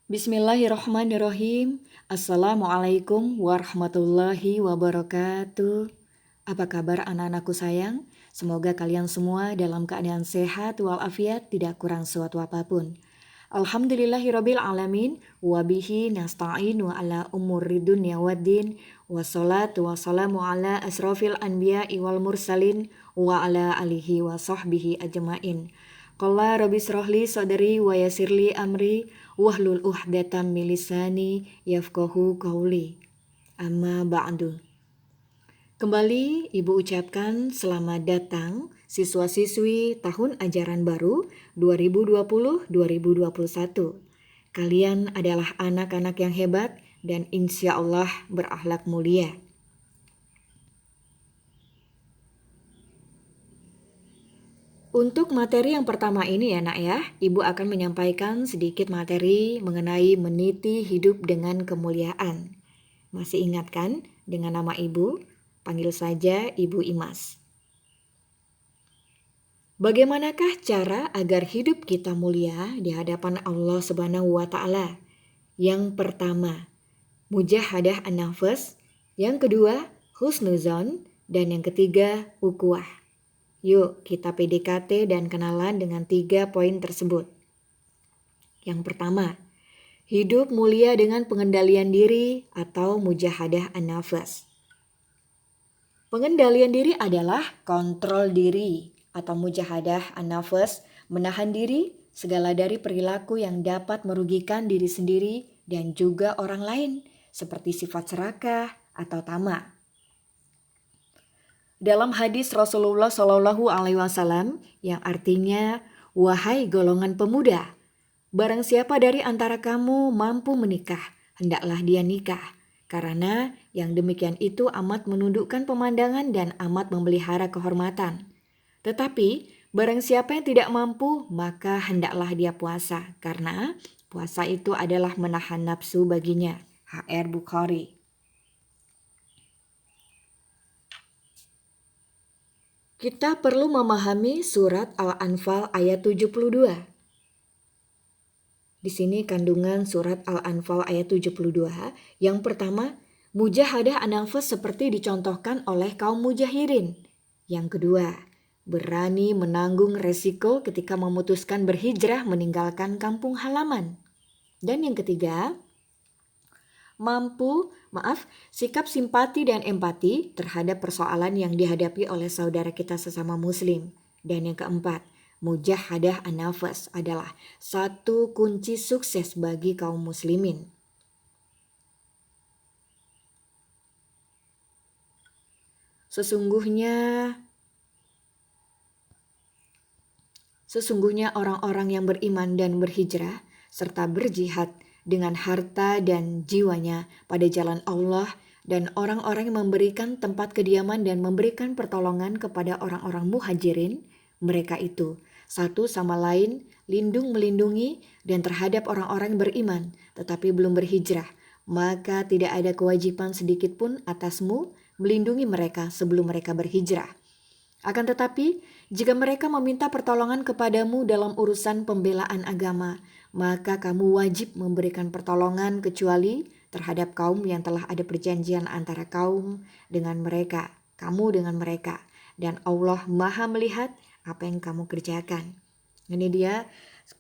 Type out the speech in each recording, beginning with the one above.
Bismillahirrahmanirrahim. Assalamualaikum warahmatullahi wabarakatuh. Apa kabar anak-anakku sayang? Semoga kalian semua dalam keadaan sehat walafiat, tidak kurang suatu apapun. Alhamdulillahirabbil alamin wa bihi nasta'inu ala umuri dunya waddin wassalatu wassalamu ala asrofil anbiya'i wal mursalin wa ala alihi wa sahbihi ajmain. Qala rabbi srohli sadri wa yasirli amri wahlul uhdatan min lisani yafqahu qauli. Amma ba'du. Kembali Ibu ucapkan selamat datang siswa-siswi tahun ajaran baru 2020-2021. Kalian adalah anak-anak yang hebat dan insya Allah berakhlak mulia. Untuk materi yang pertama ini ya nak ya, Ibu akan menyampaikan sedikit materi mengenai meniti hidup dengan kemuliaan. Masih ingat kan dengan nama Ibu? Panggil saja Ibu Imas. Bagaimanakah cara agar hidup kita mulia di hadapan Allah Subhanahu wa Ta'ala? Yang pertama, mujahadah an-nafs. Yang kedua, husnuzon. Dan yang ketiga, ukuah. Yuk kita PDKT dan kenalan dengan 3 poin tersebut. Yang pertama, hidup mulia dengan pengendalian diri atau mujahadah an-nafs. Pengendalian diri adalah kontrol diri atau mujahadah an-nafs, menahan diri segala dari perilaku yang dapat merugikan diri sendiri dan juga orang lain, seperti sifat serakah atau tamak. Dalam hadis Rasulullah Shallallahu Alaihi Wasallam yang artinya, wahai golongan pemuda, barang siapa dari antara kamu mampu menikah, hendaklah dia nikah. Karena yang demikian itu amat menundukkan pemandangan dan amat memelihara kehormatan. Tetapi barang siapa yang tidak mampu, maka hendaklah dia puasa. Karena puasa itu adalah menahan nafsu baginya. HR Bukhari. Kita perlu memahami surat Al-Anfal ayat 72. Di sini kandungan surat Al-Anfal ayat 72. Yang pertama, mujahadah an-nafs seperti dicontohkan oleh kaum mujahirin. Yang kedua, berani menanggung resiko ketika memutuskan berhijrah meninggalkan kampung halaman. Dan yang ketiga, sikap simpati dan empati terhadap persoalan yang dihadapi oleh saudara kita sesama muslim. Dan yang keempat, mujahadah an-nafs adalah satu kunci sukses bagi kaum muslimin. Sesungguhnya orang-orang yang beriman dan berhijrah serta berjihad dengan harta dan jiwanya pada jalan Allah dan orang-orang yang memberikan tempat kediaman dan memberikan pertolongan kepada orang-orang muhajirin, mereka itu satu sama lain lindung melindungi dan terhadap orang-orang beriman tetapi belum berhijrah, maka tidak ada kewajiban sedikit pun atasmu melindungi mereka sebelum mereka berhijrah. Akan tetapi, jika mereka meminta pertolongan kepadamu dalam urusan pembelaan agama, maka kamu wajib memberikan pertolongan kecuali terhadap kaum yang telah ada perjanjian antara kamu dengan mereka, dan Allah Maha melihat apa yang kamu kerjakan. Ini dia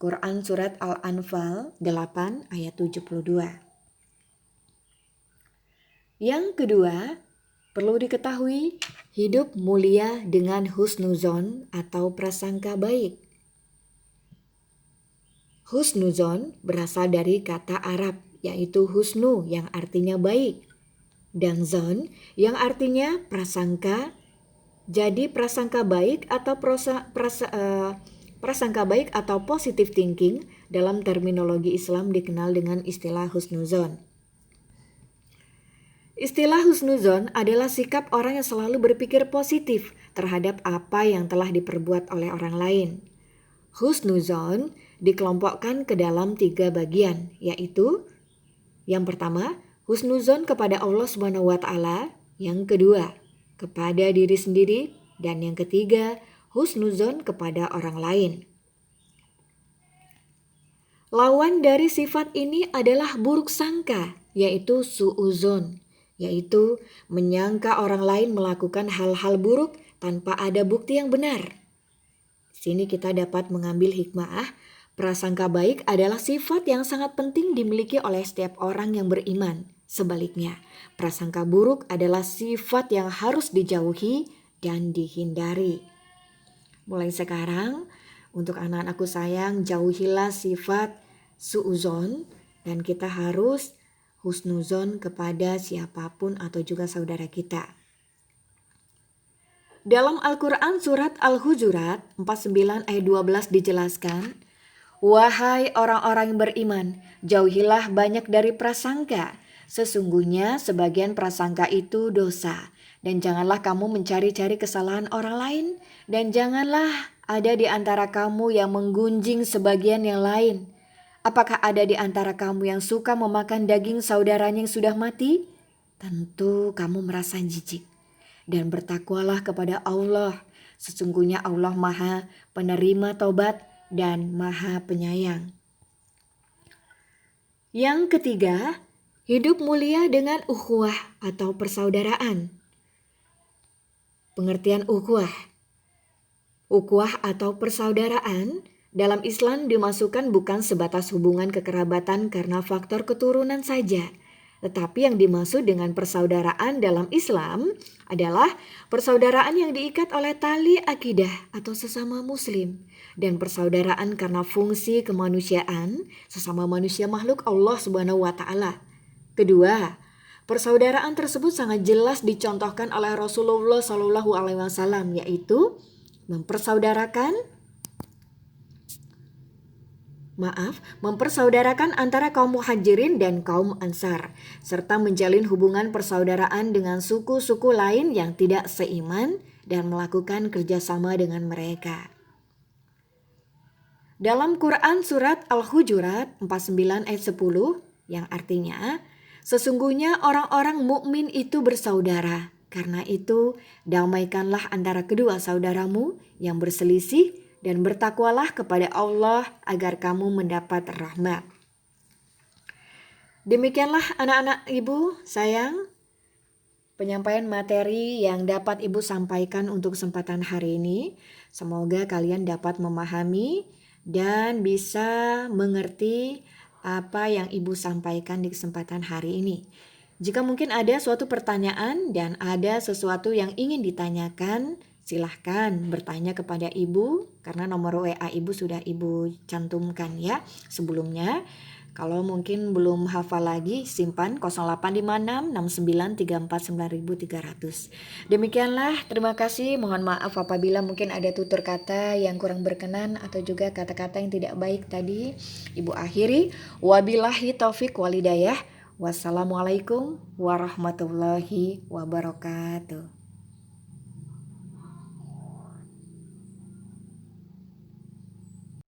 Quran surat Al-Anfal 8 ayat 72. Yang kedua, perlu diketahui, hidup mulia dengan husnuzon atau prasangka baik. Husnuzon berasal dari kata Arab, yaitu husnu yang artinya baik, dan zon yang artinya prasangka. Jadi prasangka baik atau prasangka baik atau positive thinking dalam terminologi Islam dikenal dengan istilah husnuzon. Istilah husnuzon adalah sikap orang yang selalu berpikir positif terhadap apa yang telah diperbuat oleh orang lain. Husnuzon dikelompokkan ke dalam 3 bagian, yaitu yang pertama, husnuzon kepada Allah Subhanahu wa Ta'ala, yang kedua, kepada diri sendiri, dan yang ketiga, husnuzon kepada orang lain. Lawan dari sifat ini adalah buruk sangka, yaitu su'uzon, yaitu menyangka orang lain melakukan hal-hal buruk tanpa ada bukti yang benar. Sini kita dapat mengambil hikmah, prasangka baik adalah sifat yang sangat penting dimiliki oleh setiap orang yang beriman. Sebaliknya, prasangka buruk adalah sifat yang harus dijauhi dan dihindari. Mulai sekarang, untuk anak-anakku sayang, jauhilah sifat su'uzon dan kita harus husnuzon kepada siapapun atau juga saudara kita. Dalam Al-Quran surat Al-Hujurat 49 ayat 12 dijelaskan, "Wahai orang-orang yang beriman, jauhilah banyak dari prasangka. Sesungguhnya sebagian prasangka itu dosa. Dan janganlah kamu mencari-cari kesalahan orang lain. Dan janganlah ada di antara kamu yang menggunjing sebagian yang lain. Apakah ada di antara kamu yang suka memakan daging saudaranya yang sudah mati? Tentu kamu merasa jijik. Dan bertakwalah kepada Allah. Sesungguhnya Allah Maha Penerima Taubat dan Maha Penyayang." Yang ketiga, hidup mulia dengan ukhuwah atau persaudaraan. Pengertian ukhuwah. Ukhuwah atau persaudaraan dalam Islam dimasukkan bukan sebatas hubungan kekerabatan karena faktor keturunan saja. Tetapi yang dimaksud dengan persaudaraan dalam Islam adalah persaudaraan yang diikat oleh tali akidah atau sesama muslim. Dan persaudaraan karena fungsi kemanusiaan sesama manusia makhluk Allah Subhanahu wa Ta'ala. Kedua, persaudaraan tersebut sangat jelas dicontohkan oleh Rasulullah SAW, yaitu mempersaudarakan antara kaum muhajirin dan kaum ansar, serta menjalin hubungan persaudaraan dengan suku-suku lain yang tidak seiman dan melakukan kerjasama dengan mereka. Dalam Quran surat Al-Hujurat 49 ayat 10 yang artinya, "Sesungguhnya orang-orang mukmin itu bersaudara. Karena itu, damaikanlah antara kedua saudaramu yang berselisih dan bertakwalah kepada Allah agar kamu mendapat rahmat." Demikianlah anak-anak ibu sayang, penyampaian materi yang dapat ibu sampaikan untuk kesempatan hari ini. Semoga kalian dapat memahami dan bisa mengerti apa yang ibu sampaikan di kesempatan hari ini. Jika mungkin ada suatu pertanyaan dan ada sesuatu yang ingin ditanyakan, silahkan bertanya kepada ibu karena nomor WA ibu sudah ibu cantumkan ya sebelumnya. Kalau mungkin belum hafal lagi, simpan 0856 69 34 9300. Demikianlah, terima kasih. Mohon maaf apabila mungkin ada tutur kata yang kurang berkenan atau juga kata-kata yang tidak baik tadi. Ibu akhiri, wabillahi taufik walhidayah. Wassalamualaikum warahmatullahi wabarakatuh.